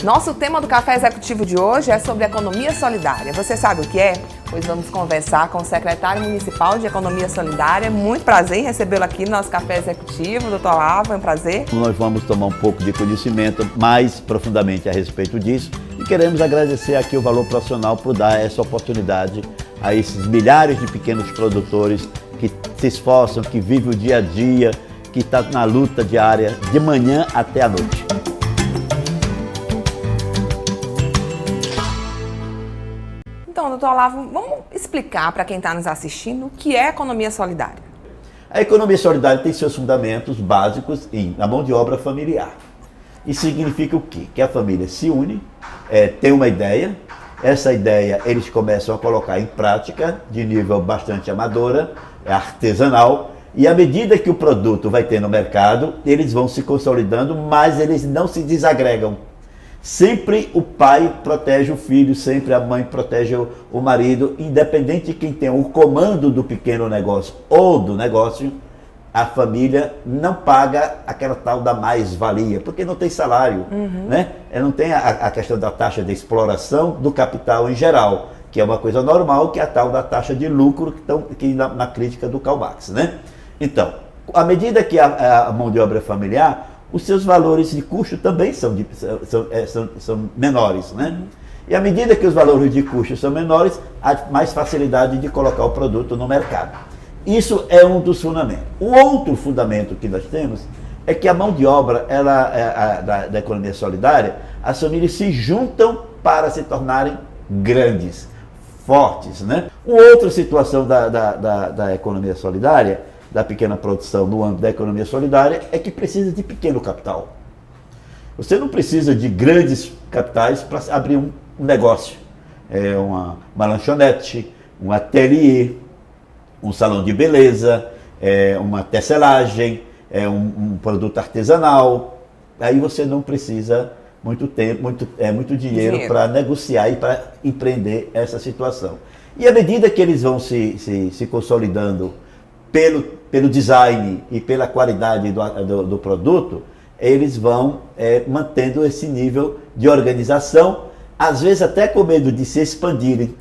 Nosso tema do Café Executivo de hoje é sobre economia solidária. Você sabe o que é? Pois vamos conversar com o secretário municipal de Economia Solidária. Muito prazer em recebê-lo aqui no nosso Café Executivo, doutor Olavo, é um prazer. Nós vamos tomar um pouco de conhecimento mais profundamente a respeito disso e queremos agradecer aqui o Valor Profissional por dar essa oportunidade a esses milhares de pequenos produtores que se esforçam, que vivem o dia a dia, que estão na luta diária, de manhã até a noite. Então, doutor Olavo, vamos explicar para quem está nos assistindo o que é economia solidária. A economia solidária tem seus fundamentos básicos na mão de obra familiar. Isso significa o quê? Que a família se une, tem uma ideia, essa ideia eles começam a colocar em prática de nível bastante amadora, artesanal, e à medida que o produto vai ter no mercado, eles vão se consolidando, mas eles não se desagregam. Sempre o pai protege o filho, sempre a mãe protege o marido, independente de quem tem o comando do pequeno negócio ou do negócio, a família não paga aquela tal da mais-valia, porque não tem salário, né? Não tem a questão da taxa de exploração do capital em geral, que é uma coisa normal, que é a tal da taxa de lucro que na crítica do Karl Marx, né? Então, à medida que a mão de obra é familiar, os seus valores de custo também são menores, né? E à medida que os valores de custo são menores, há mais facilidade de colocar o produto no mercado. Isso é um dos fundamentos. O outro fundamento que nós temos é que a mão de obra da economia solidária, as famílias se juntam para se tornarem grandes, fortes, né? Uma outra situação da economia solidária, da pequena produção no âmbito da economia solidária, é que precisa de pequeno capital. Você não precisa de grandes capitais para abrir um negócio. Uma lanchonete, um ateliê, um salão de beleza, uma tecelagem, um produto artesanal. Aí você não precisa muito dinheiro para negociar e para empreender essa situação. E à medida que eles vão se consolidando pelo design e pela qualidade do produto, eles vão mantendo esse nível de organização, às vezes até com medo de se expandirem.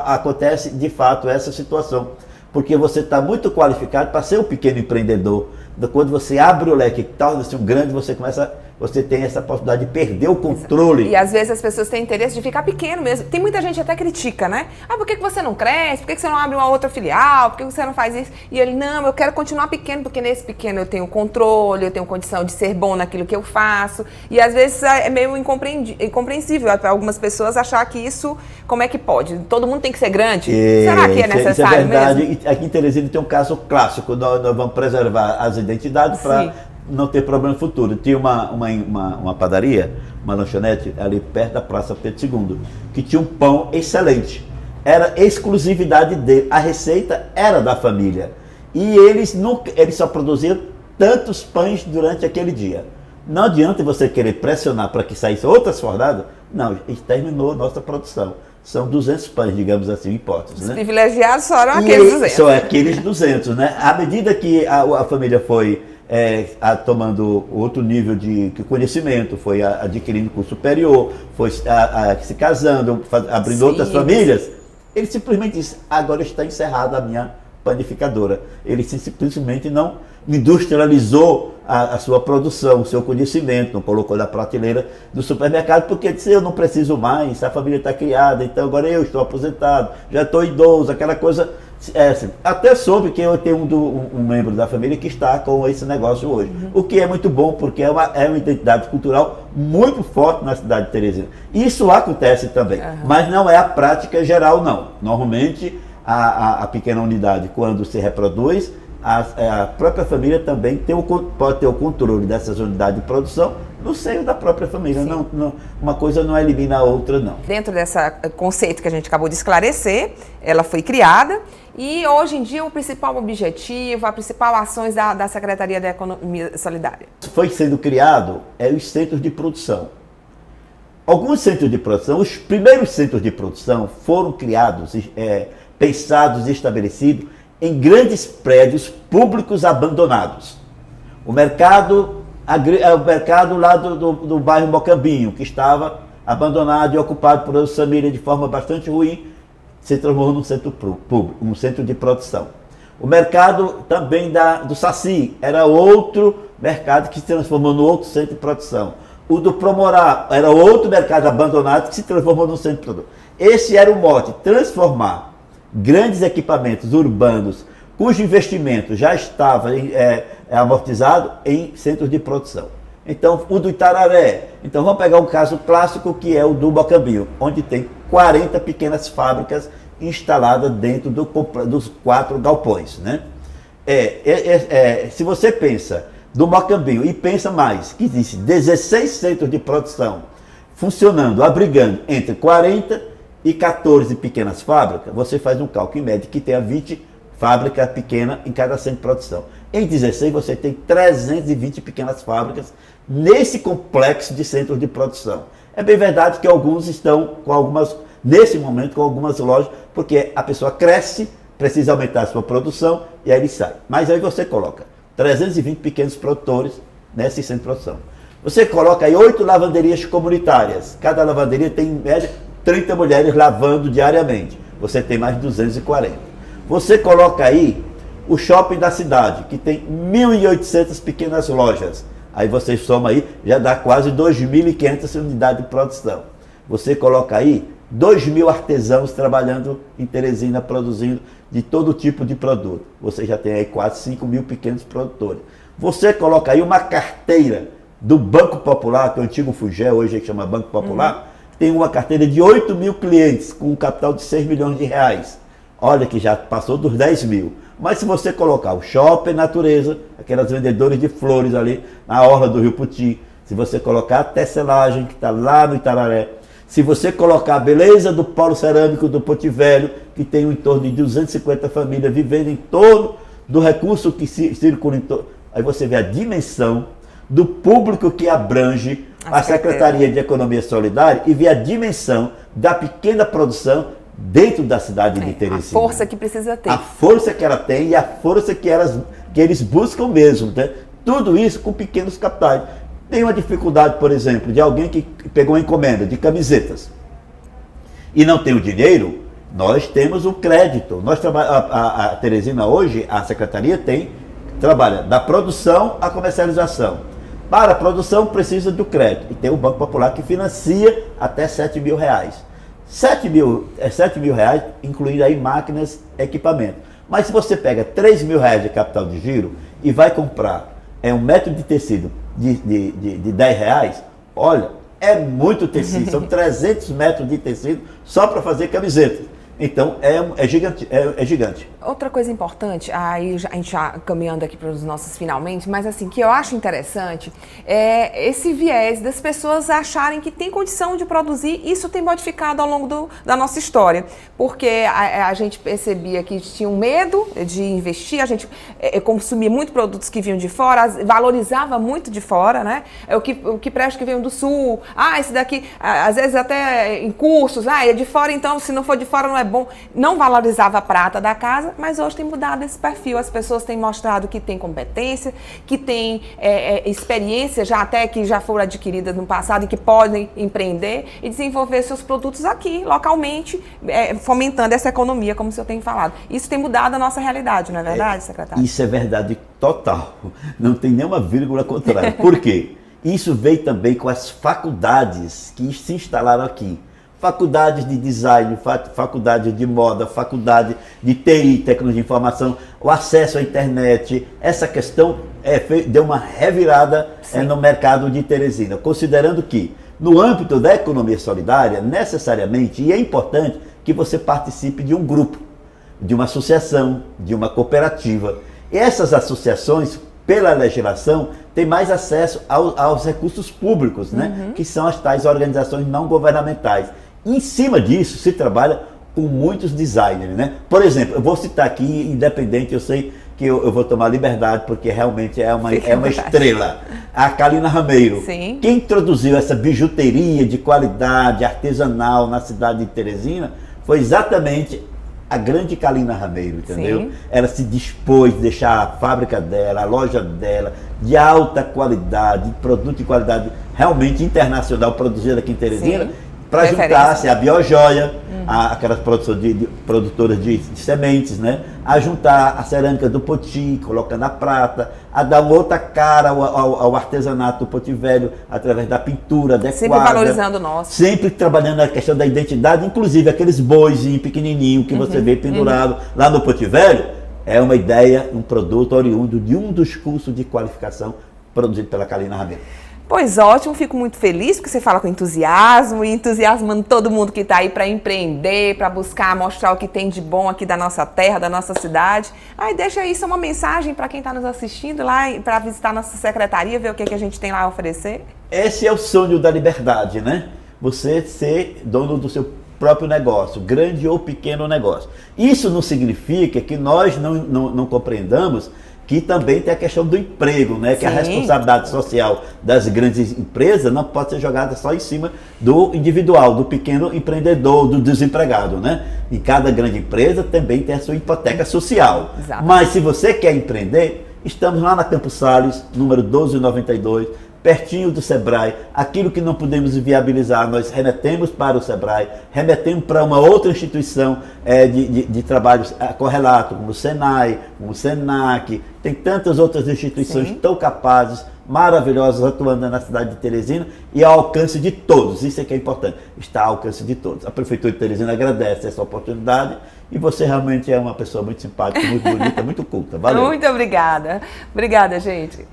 Acontece de fato essa situação, porque você está muito qualificado para ser um pequeno empreendedor. Quando você abre o leque e torna-se um grande, você tem essa possibilidade de perder o controle. E às vezes as pessoas têm interesse de ficar pequeno mesmo. Tem muita gente até critica, né? Por que você não cresce? Por que você não abre uma outra filial? Por que você não faz isso? E ele, não, eu quero continuar pequeno, porque nesse pequeno eu tenho controle, eu tenho condição de ser bom naquilo que eu faço. E às vezes é meio incompreensível para algumas pessoas achar que isso, como é que pode? Todo mundo tem que ser grande? Será que é necessário isso é verdade. mesmo? Aqui em Teresina tem um caso clássico. Nós vamos preservar as identidades para não ter problema no futuro. Tinha uma padaria, uma lanchonete ali perto da Praça Pedro II, que tinha um pão excelente. Era exclusividade dele. A receita era da família. E eles só produziam tantos pães durante aquele dia. Não adianta você querer pressionar para que saísse outras fornadas. Não, a gente terminou a nossa produção. São 200 pães, digamos assim, hipóteses, né? Os privilegiados só eram aqueles 200. São aqueles 200, né? À medida que a família foi tomando outro nível de conhecimento, foi adquirindo curso superior, foi se casando, abrindo outras famílias, ele simplesmente disse, agora está encerrada a minha panificadora. Ele simplesmente não industrializou a sua produção, o seu conhecimento, não colocou na prateleira do supermercado, porque disse, eu não preciso mais, a família está criada, então agora eu estou aposentado, já estou idoso, aquela coisa. Até soube que eu tenho um membro da família que está com esse negócio hoje, o que é muito bom, porque é uma identidade cultural muito forte na cidade de Teresina. Isso acontece também, mas não é a prática geral, não. Normalmente, a pequena unidade, quando se reproduz, a própria família também pode ter o controle dessas unidades de produção no seio da própria família. Não, uma coisa não elimina a outra, não. Dentro desse conceito que a gente acabou de esclarecer, ela foi criada e hoje em dia o principal objetivo, a principal ações da Secretaria da Economia Solidária. Foi sendo criado os centros de produção. Alguns centros de produção, os primeiros centros de produção foram criados, pensados e estabelecidos em grandes prédios públicos abandonados. O mercado lá do bairro Mocambinho, que estava abandonado e ocupado por outras famílias de forma bastante ruim, se transformou num centro público, um centro de produção. O mercado também do Saci era outro mercado que se transformou num outro centro de produção. O do Promorá era outro mercado abandonado que se transformou num centro de produção. Esse era o mote, transformar grandes equipamentos urbanos cujo investimento já estava amortizado em centros de produção. Então, o do Itararé. Então, vamos pegar um caso clássico que é o do Mocambinho, onde tem 40 pequenas fábricas instaladas dentro dos 4 galpões. Né? Se você pensa do Mocambinho e pensa mais, que existe 16 centros de produção funcionando, abrigando entre 40 e 14 pequenas fábricas, você faz um cálculo em média que tenha 20 fábricas pequenas em cada centro de produção. Em 16 você tem 320 pequenas fábricas nesse complexo de centros de produção. É bem verdade que alguns estão nesse momento com algumas lojas, porque a pessoa cresce, precisa aumentar a sua produção e aí ele sai. Mas aí você coloca 320 pequenos produtores nesse centro de produção. Você coloca aí 8 lavanderias comunitárias. Cada lavanderia tem em média 30 mulheres lavando diariamente. Você tem mais de 240. Você coloca aí o shopping da cidade, que tem 1.800 pequenas lojas. Aí você soma aí, já dá quase 2.500 unidades de produção. Você coloca aí 2.000 artesãos trabalhando em Teresina, produzindo de todo tipo de produto. Você já tem aí quase 5.000 pequenos produtores. Você coloca aí uma carteira do Banco Popular, que é o antigo Fugel, hoje é que chama Banco Popular, tem uma carteira de 8.000 clientes, com um capital de 6 milhões de reais. Olha que já passou dos 10.000. Mas se você colocar o Shopping Natureza, aquelas vendedoras de flores ali na orla do Rio Puti, se você colocar a tecelagem, que está lá no Itararé, se você colocar a beleza do polo cerâmico do Porto Velho, que tem em torno de 250 famílias vivendo em torno do recurso que circula em torno, aí você vê a dimensão do público que abrange a Secretaria de Economia Solidária e vê a dimensão da pequena produção dentro da cidade de Teresina. A força que precisa ter. A força que ela tem e a força que eles buscam mesmo. Né? Tudo isso com pequenos capitais. Tem uma dificuldade, por exemplo, de alguém que pegou uma encomenda de camisetas e não tem o dinheiro, nós temos o crédito. A Teresina hoje, a Secretaria trabalha da produção à comercialização. Para a produção precisa do crédito. E tem o Banco Popular que financia até R$7.000. 7 mil reais, incluindo aí máquinas, equipamento. Mas se você pega R$3.000 de capital de giro e vai comprar um metro de tecido de R$10, olha, é muito tecido. São 300 metros de tecido só para fazer camisetas. Então, é gigante. Outra coisa importante, aí a gente já caminhando aqui para os nossos finalmente, mas assim, que eu acho interessante, é esse viés das pessoas acharem que tem condição de produzir. Isso tem modificado ao longo da nossa história, porque a gente percebia que tinha um medo de investir, a gente consumia muito produtos que vinham de fora, valorizava muito de fora, né? O que presta que veio do sul, esse daqui, às vezes até em cursos, é de fora, então se não for de fora não é bom. Não valorizava a prata da casa, mas hoje tem mudado esse perfil. As pessoas têm mostrado que tem competência, que tem experiência que já foram adquiridas no passado e que podem empreender e desenvolver seus produtos aqui, localmente, fomentando essa economia, como o senhor tem falado. Isso tem mudado a nossa realidade, não é verdade, secretário? Isso é verdade total. Não tem nenhuma vírgula contrária. Por quê? Isso veio também com as faculdades que se instalaram aqui. Faculdades de design, faculdade de moda, faculdade de TI, tecnologia de informação, o acesso à internet. Essa questão deu uma revirada no mercado de Teresina, considerando que no âmbito da economia solidária, necessariamente, e é importante que você participe de um grupo, de uma associação, de uma cooperativa. E essas associações, pela legislação, têm mais acesso aos recursos públicos, né? Que são as tais organizações não governamentais. Em cima disso, se trabalha com muitos designers, né? Por exemplo, eu vou citar aqui, independente, eu sei que eu vou tomar liberdade, porque realmente é uma estrela. A Kalina Rameiro. Sim. Quem introduziu essa bijuteria de qualidade artesanal na cidade de Teresina foi exatamente a grande Kalina Rameiro, entendeu? Sim. Ela se dispôs de deixar a fábrica dela, a loja dela, de alta qualidade, produto de qualidade realmente internacional, produzido aqui em Teresina, para juntar-se a Biojoia, aquelas produtoras de sementes, né? A juntar a cerâmica do Poti, colocando a prata, a dar uma outra cara ao artesanato do Poti Velho, através da pintura adequada. Sempre valorizando o nosso. Sempre trabalhando na questão da identidade, inclusive aqueles boizinhos pequenininhos que você vê pendurado lá no Poti Velho, é uma ideia, um produto oriundo de um dos cursos de qualificação produzido pela Kalina Rameiro. Pois ótimo, fico muito feliz porque você fala com entusiasmo e entusiasmando todo mundo que está aí para empreender, para buscar mostrar o que tem de bom aqui da nossa terra, da nossa cidade. Aí deixa aí só uma mensagem para quem está nos assistindo lá, para visitar nossa secretaria, ver o que a gente tem lá a oferecer. Esse é o sonho da liberdade, né? Você ser dono do seu próprio negócio, grande ou pequeno negócio. Isso não significa que nós não compreendamos que também tem a questão do emprego, né? Que a responsabilidade social das grandes empresas não pode ser jogada só em cima do individual, do pequeno empreendedor, do desempregado, né? E cada grande empresa também tem a sua hipoteca social. Exato. Mas se você quer empreender, estamos lá na Campos Sales, número 1292, pertinho do Sebrae. Aquilo que não podemos viabilizar, nós remetemos para o Sebrae, remetemos para uma outra instituição de trabalhos correlato, como o Senai, como o Senac. Tem tantas outras instituições tão capazes, maravilhosas, atuando na cidade de Teresina e ao alcance de todos. Isso é que é importante, está ao alcance de todos. A Prefeitura de Teresina agradece essa oportunidade e você realmente é uma pessoa muito simpática, muito bonita, muito culta. Valeu. Muito obrigada. Obrigada, gente.